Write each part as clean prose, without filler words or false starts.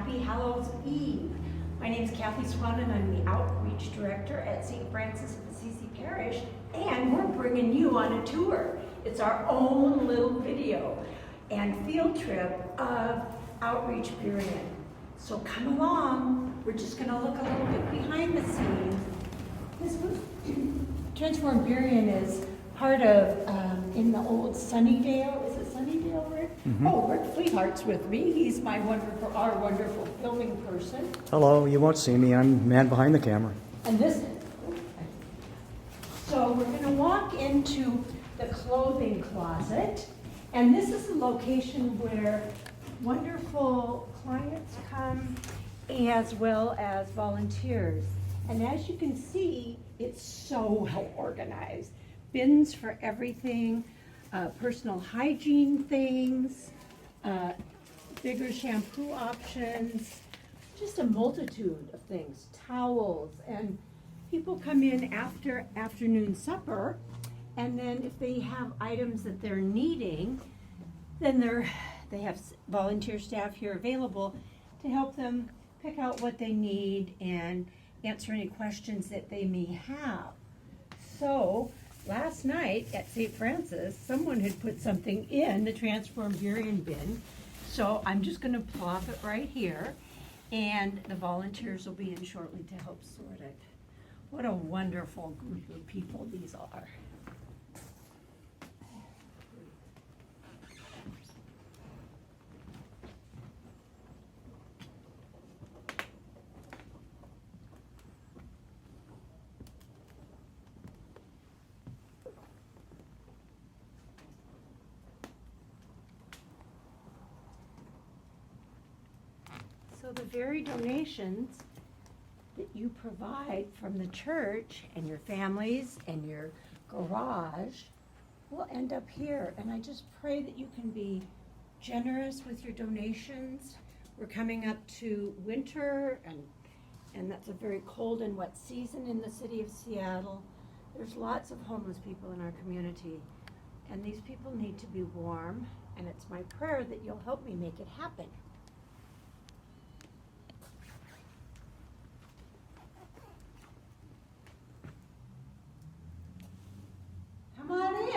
Happy Hallows Eve. My name is Kathi Swan and I'm the Outreach Director at St. Francis of Assisi Parish, and we're bringing you on a tour. It's our own little video and field trip of Outreach Burien. So come along, we're just going to look a little bit behind the scenes. This was Transform Burien is part of, in the old Sunnydale, is it Sunnydale, Rick? Mm-hmm. Oh, Rick Fleetheart's with me. He's my our wonderful filming person. Hello, you won't see me. I'm man behind the camera. And this, so we're going to walk into the clothing closet, and this is a location where wonderful clients come as well as volunteers. And as you can see, it's so well organized. Bins for everything, personal hygiene things, bigger shampoo options, just a multitude of things, towels, and people come in after afternoon supper, and then if they have items that they're needing, then they have volunteer staff here available to help them pick out what they need and answer any questions that they may have. So last night at St. Francis, someone had put something in the Transform Burien bin, so I'm just going to plop it right here, and the volunteers will be in shortly to help sort it. What a wonderful group of people these are. So the very donations that you provide from the church and your families and your garage will end up here. And I just pray that you can be generous with your donations. We're coming up to winter, and that's a very cold and wet season in the city of Seattle. There's lots of homeless people in our community, and these people need to be warm, and it's my prayer that you'll help me make it happen.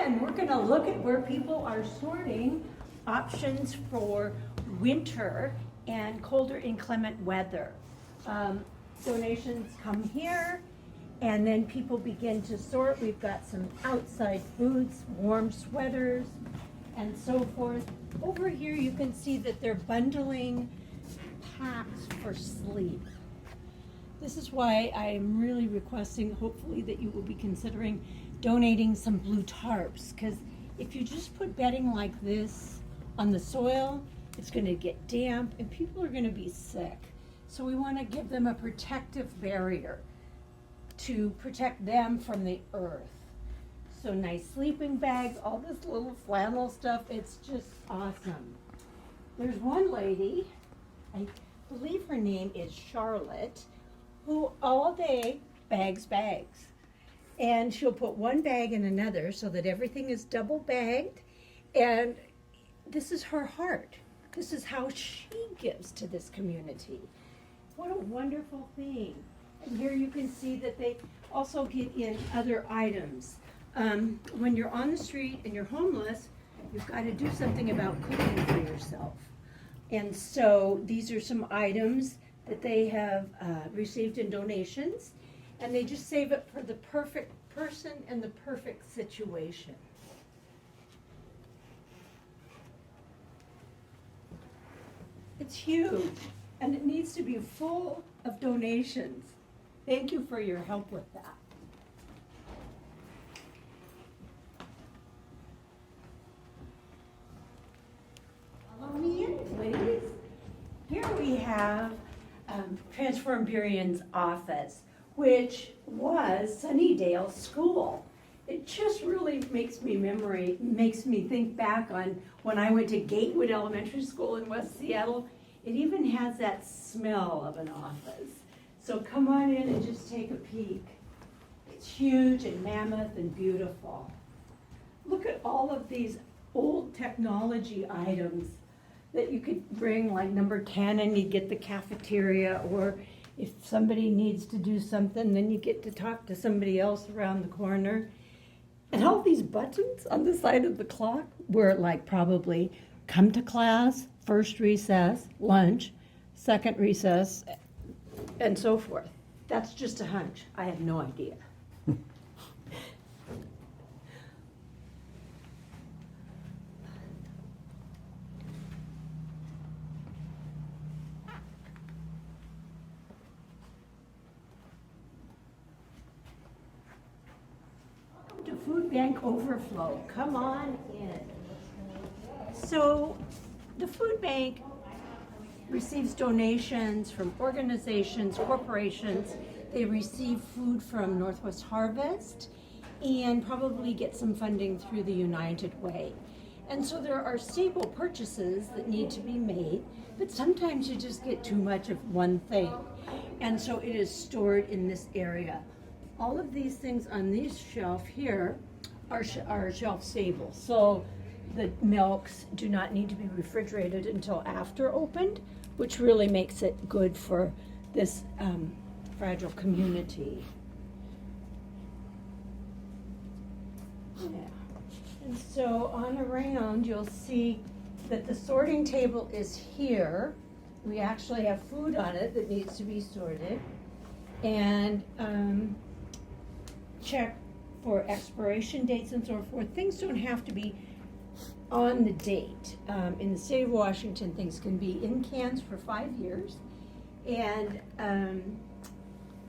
And we're going to look at where people are sorting options for winter and colder inclement weather. Donations come here, and then people begin to sort. We've got some outside foods, warm sweaters, and so forth. Over here you can see that they're bundling packs for sleep. This is why I'm really requesting, hopefully, that you will be considering donating some blue tarps, because if you just put bedding like this on the soil, it's going to get damp and people are going to be sick. So we want to give them a protective barrier to protect them from the earth. So nice sleeping bags, all this little flannel stuff, it's just awesome. There's one lady, I believe her name is Charlotte, who all day bags. And she'll put one bag in another so that everything is double bagged. And this is her heart. This is how she gives to this community. What a wonderful thing. And here you can see that they also get in other items. When you're on the street and you're homeless, you've got to do something about cooking for yourself. And so these are some items that they have received in donations. And they just save it for the perfect person and the perfect situation. It's huge, and it needs to be full of donations. Thank you for your help with that. Follow me in, please. Here we have Transform Burien's office, which was Sunnydale School. It just really makes me think back on when I went to Gatewood Elementary School in West Seattle. It even has that smell of an office. So come on in and just take a peek. It's huge and mammoth and beautiful. Look at all of these old technology items that you could bring, like number 10, and you get the cafeteria, or if somebody needs to do something, then you get to talk to somebody else around the corner. And all these buttons on the side of the clock were like probably come to class, first recess, lunch, second recess, and so forth. That's just a hunch. I have no idea. Welcome to Food Bank Overflow. Come on in. So the food bank receives donations from organizations, corporations. They receive food from Northwest Harvest and probably get some funding through the United Way. And so there are staple purchases that need to be made, but sometimes you just get too much of one thing. And so it is stored in this area. All of these things on this shelf here are shelf stable. So the milks do not need to be refrigerated until after opened, which really makes it good for this fragile community. Yeah. And so on around, you'll see that the sorting table is here. We actually have food on it that needs to be sorted. And check for expiration dates and so forth. Things don't have to be on the date. In the state of Washington, things can be in cans for 5 years. And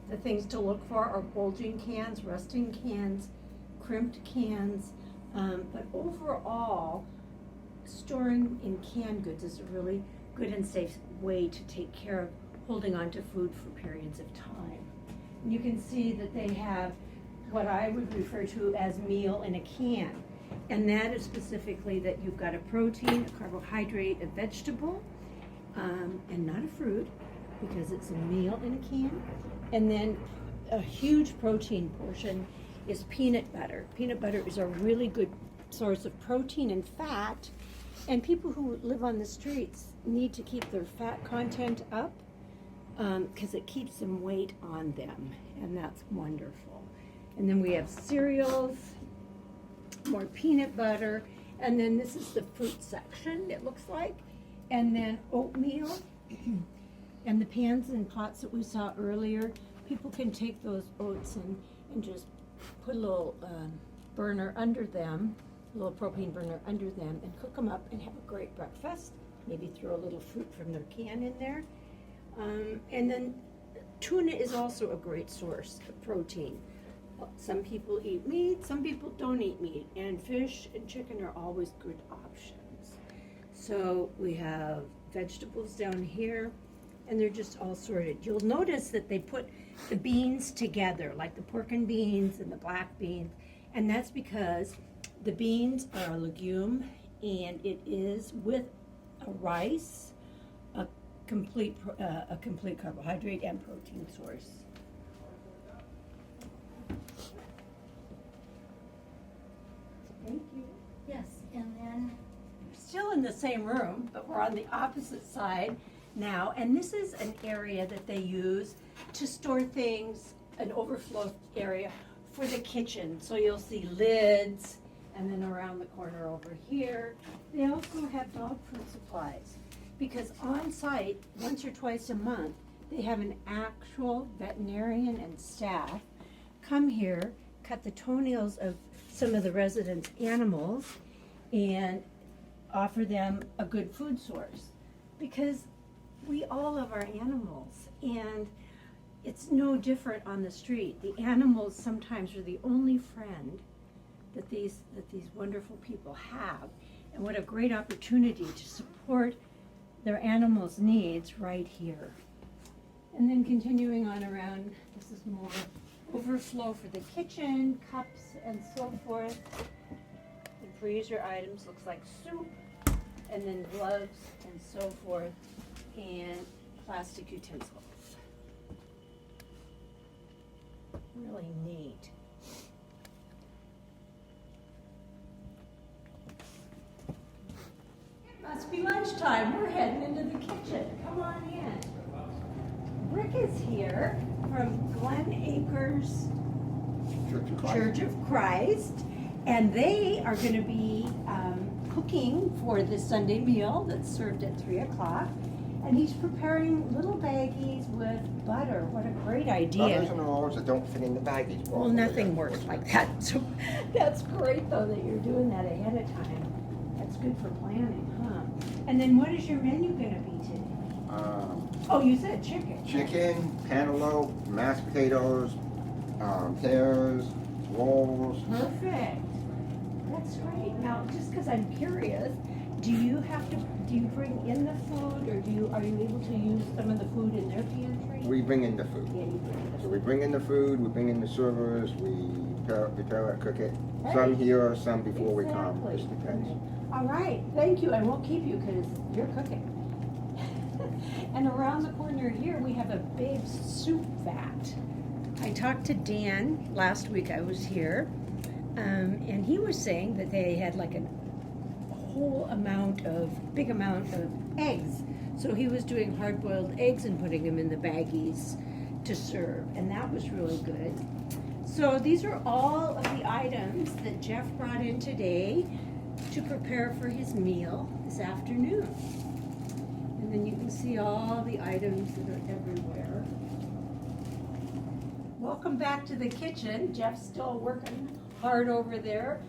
the things to look for are bulging cans, rusting cans, crimped cans. But overall, storing in canned goods is a really good and safe way to take care of holding on to food for periods of time. And you can see that they have what I would refer to as meal in a can. And that is specifically that you've got a protein, a carbohydrate, a vegetable, and not a fruit, because it's a meal in a can. And then a huge protein portion is peanut butter. Peanut butter is a really good source of protein and fat, and people who live on the streets need to keep their fat content up because it keeps some weight on them, and that's wonderful. And then we have cereals, more peanut butter, and then this is the fruit section, it looks like, and then oatmeal, and the pans and pots that we saw earlier. People can take those oats and just put a little burner under them, a little propane burner under them, and cook them up and have a great breakfast. Maybe throw a little fruit from their can in there. And then tuna is also a great source of protein. Some people eat meat, some people don't eat meat, and fish and chicken are always good options. So we have vegetables down here, and they're just all sorted. You'll notice that they put the beans together, like the pork and beans and the black beans, and that's because the beans are a legume, and it is with a rice, a complete carbohydrate and protein source. Thank you. Yes, and then we're still in the same room, but we're on the opposite side now, and this is an area that they use to store things, an overflow area for the kitchen. So you'll see lids, and then around the corner over here, they also have dog food supplies, because on site, once or twice a month, they have an actual veterinarian and staff come here, cut the toenails of some of the residents' animals, and offer them a good food source, because we all love our animals, and it's no different on the street. The animals sometimes are the only friend that these wonderful people have, and what a great opportunity to support their animals' needs right here. And then continuing on around, this is more overflow for the kitchen, cups and so forth. And freezer items looks like soup, and then gloves and so forth, and plastic utensils. Really neat. Must must be lunchtime. We're heading into the kitchen. Come on in. Rick is here from Glen Acres Church of Christ, and they are going to be cooking for this Sunday meal that's served at 3 o'clock. And he's preparing little baggies with butter. What a great idea. Butters and rolls that don't fit in the baggies. Well, nothing works like that. So that's great, though, that you're doing that ahead of time. That's good for planning, huh? And then what is your menu going to be today? Oh, you said chicken. Chicken, cantaloupe, mashed potatoes, pears, rolls. Perfect. That's great. Now, just because I'm curious, do you bring in the food, or are you able to use some of the food in their pantry? We bring in the food. Yeah, you bring in the So food. we bring in the food, we bring in the servers, we prepare it, cook it. Right. Some here, some before we come, Exactly. just depends. All right, thank you. I won't keep you because you're cooking. And around the corner here, we have a big soup vat. I talked to Dan last week. I was here, and he was saying that they had like a big amount of eggs. So he was doing hard-boiled eggs and putting them in the baggies to serve, and that was really good. So these are all of the items that Jeff brought in today to prepare for his meal this afternoon. And then you can see all the items that are everywhere. Welcome back to the kitchen. Jeff's still working hard over there.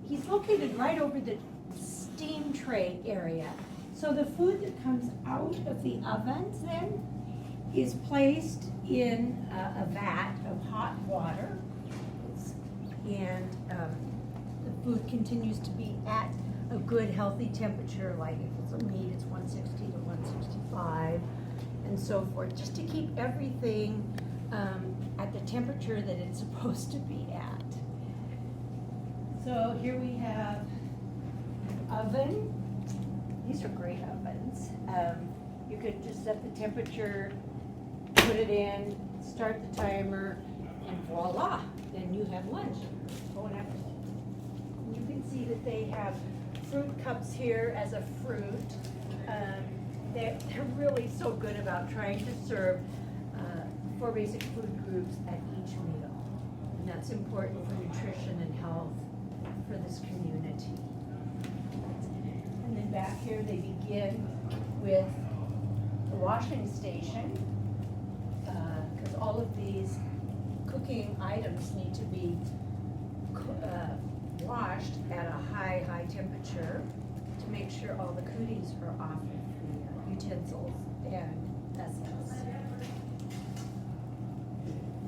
He's located right over the steam tray area. So the food that comes out of the ovens then is placed in a vat of hot water. And the food continues to be at a good healthy temperature, like if it's a meat, it's 160 to 165 and so forth, just to keep everything at the temperature that it's supposed to be at. So here we have an oven. These are great ovens. You could just set the temperature, put it in, start the timer, and voila, then you have lunch. Bon appetit. You can see that they have fruit cups here as a fruit. They're really so good about trying to serve 4 basic food groups at each meal. And that's important for nutrition and health for this community. And then back here they begin with the washing station, because all of these cooking items need to be washed at a high temperature to make sure all the cooties are off of the utensils and vessels.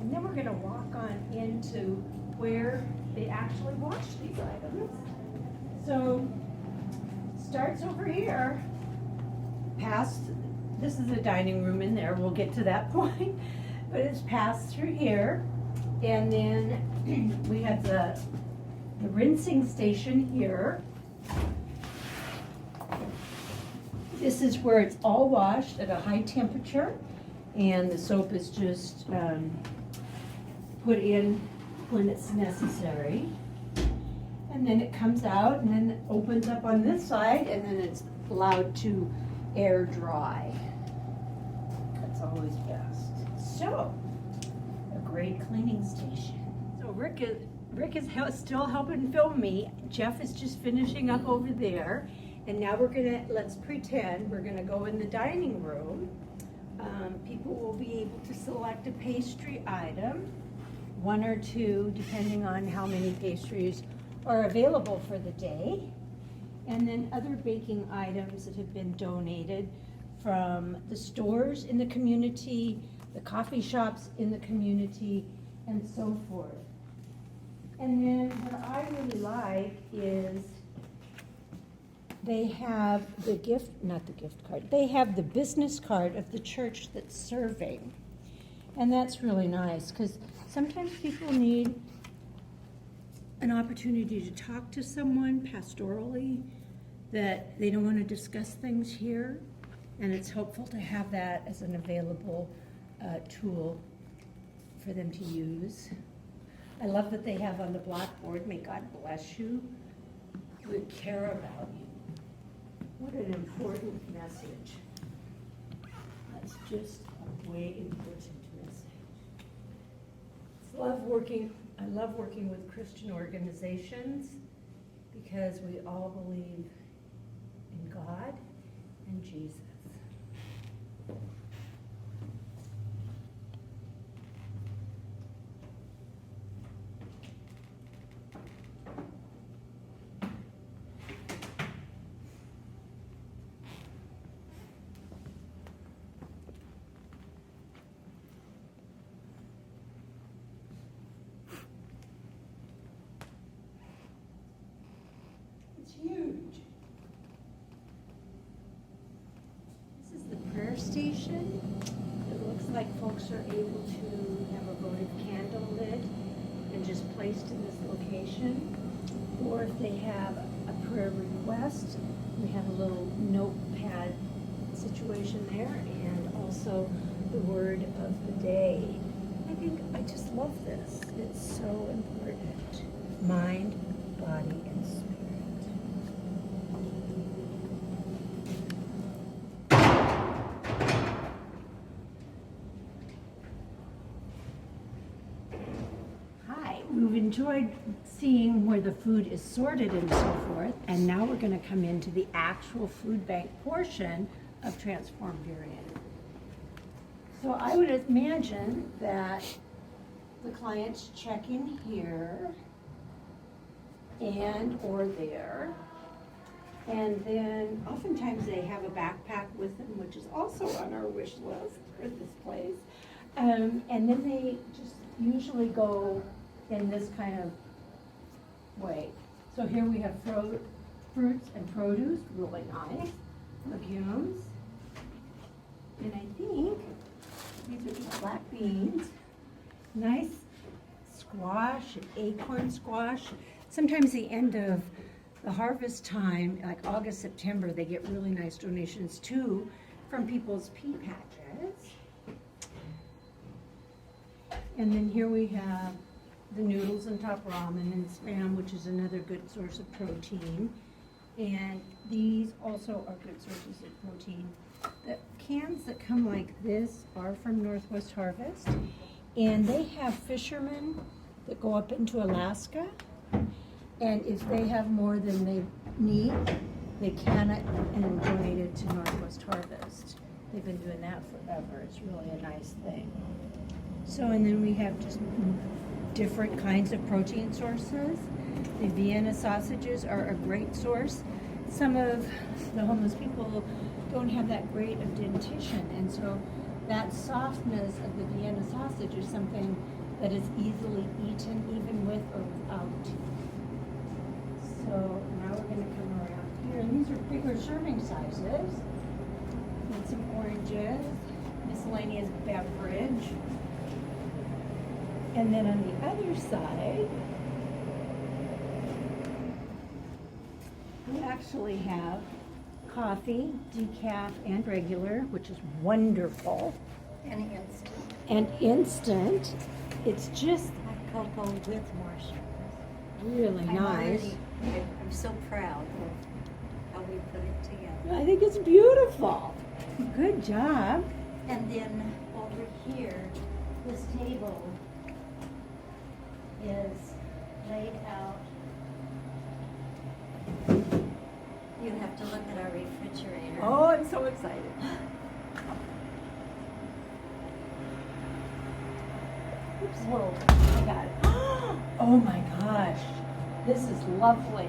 And then we're going to walk on into where they actually wash these items. So starts over here, past, this is a dining room in there, we'll get to that point, but it's passed through here, and then we have the rinsing station here. This is where it's all washed at a high temperature, and the soap is just put in when it's necessary. And then it comes out and then it opens up on this side, and then it's allowed to air dry. That's always best. So, a great cleaning station. So Rick is still helping film me. Jeff is just finishing up over there. And now let's pretend we're gonna go in the dining room. People will be able to select a pastry item, 1 or 2, depending on how many pastries are available for the day. And then other baking items that have been donated from the stores in the community, the coffee shops in the community, and so forth. And then what I really like is they have they have the business card of the church that's serving. And that's really nice, because sometimes people need an opportunity to talk to someone pastorally that they don't want to discuss things here, and it's helpful to have that as an available tool for them to use. I love that they have on the blackboard, "May God bless you, we care about you." What an important message. That's just a way important message. I love working with Christian organizations because we all believe in God and Jesus. It's huge. This is the prayer station. It looks like folks are able to have a votive candle lit and just placed in this location. Or if they have a prayer request, we have a little notepad situation there, and also the word of the day. I just love this. It's so important. Mind, body, and spirit. Hi, we've enjoyed seeing where the food is sorted and so forth, and now we're going to come into the actual food bank portion of Transform Burien. So I would imagine that the clients check in here and or there, and then oftentimes they have a backpack with them, which is also on our wish list for this place. And then they just usually go in this kind of way. So here we have fruits and produce, really nice, legumes, and I think these are just black beans, nice squash, acorn squash. Sometimes the end of the harvest time, like August, September, they get really nice donations too from people's pea patches. And then here we have the noodles and top ramen and spam, which is another good source of protein. And these also are good sources of protein. The cans that come like this are from Northwest Harvest. And they have fishermen that go up into Alaska. And if they have more than they need, they can it and donate it to Northwest Harvest. They've been doing that forever. It's really a nice thing. So, and then we have just different kinds of protein sources. The Vienna sausages are a great source. Some of the homeless people don't have that great of dentition, and so that softness of the Vienna sausage is something that is easily eaten even with or without. So now we're going to come around here, and these are bigger serving sizes. And some oranges, miscellaneous beverage. And then on the other side, we actually have coffee, decaf, and regular, which is wonderful. And instant. And instant. It's just Hot cocoa with marshmallows. really nice. I'm so proud of how we put it together. I think it's beautiful. Good job. And then over here, this table is laid out. You have to look at our refrigerator. Oh, I'm so excited. Oops. Whoa, I got it. Oh my gosh, this is lovely.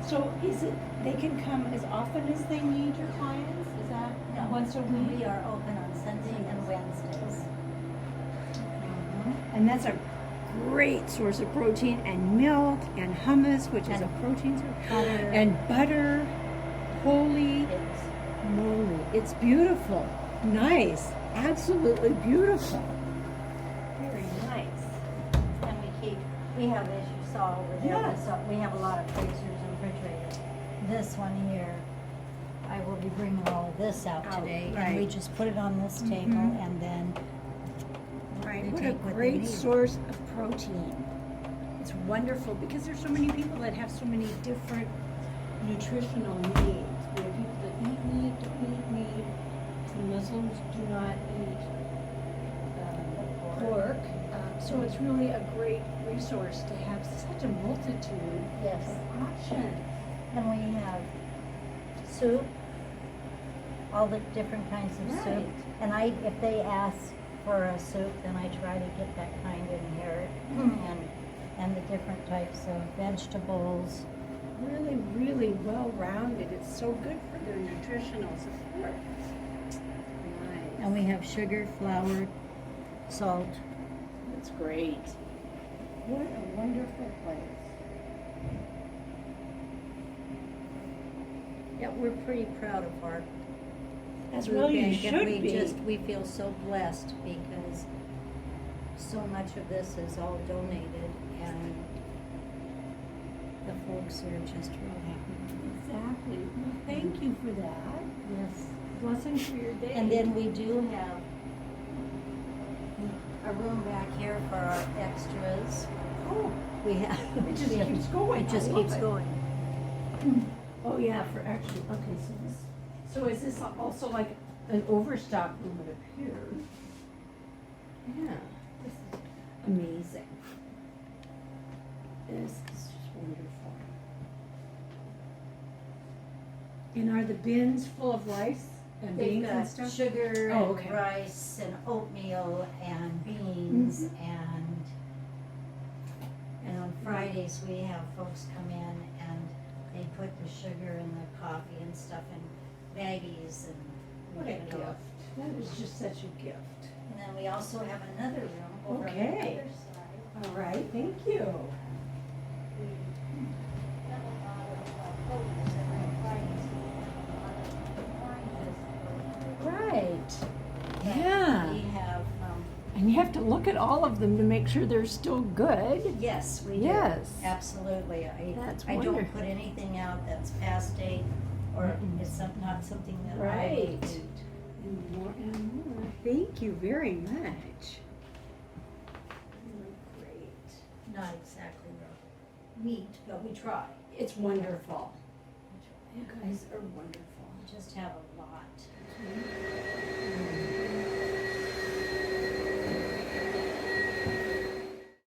So is it, they can come as often as they need, your clients? Is that No, once a week? We are open on Sunday and Wednesdays. And that's a great source of protein, and milk and hummus, which is And a protein source, butter. and butter. Holy It's moly, it's beautiful, nice, absolutely beautiful. Very nice. And we have, as you saw over there, Yes. we have a lot of freezers and refrigerators. This one here, I will be bringing all of this out Out, today. right. And we just put it on this table Mhm. and then Right, They what a take what they great need. source of protein. It's wonderful because there's so many people that have so many different nutritional needs. We have people that eat meat, don't eat meat. The Muslims do not eat pork. So it's really a great resource to have such a multitude Yes. of options. And we have soup, all the different kinds of soup. Right. And if they ask for a soup, then I try to get that kind in here. And the different types of vegetables. Really, really well-rounded. It's so good for their nutritional support. Nice. And we have sugar, flour, salt. That's great. What a wonderful place. Yeah, we're pretty proud of our As food well you bank, should and be. we feel so blessed because so much of this is all donated and the folks are just real happy. Exactly. Well, thank you for that. Yes. Blessings for your day. And then we do have a room back here for our extras. Oh, We have. it just we have- keeps going. It just I love keeps it. going. Oh, yeah, for actually, okay, so is this also like an overstock room, it appears? Yeah, this is amazing. This is just wonderful. And are the bins full of rice and They've beans and got stuff? sugar Oh, and okay. rice and oatmeal and beans and on Fridays we have folks come in and they put the sugar and the coffee and stuff in baggies and What a give it gift. off. That is just such a gift. And then we also have another room over on the Okay. other side. All right, thank you. We have a lot of produce and on Fridays we have a lot of oranges. Right. But Yeah. We have, And you have to look at all of them to make sure they're still good. yes, we do. Yes. Absolutely. That's I don't wonderful. put anything out that's past date or Mm-mm. it's not something that I Right. would do. And more and more. Thank you very much. Really great. Not exactly real meat, but we try. It's wonderful. We try. You guys are wonderful. We just have a lot.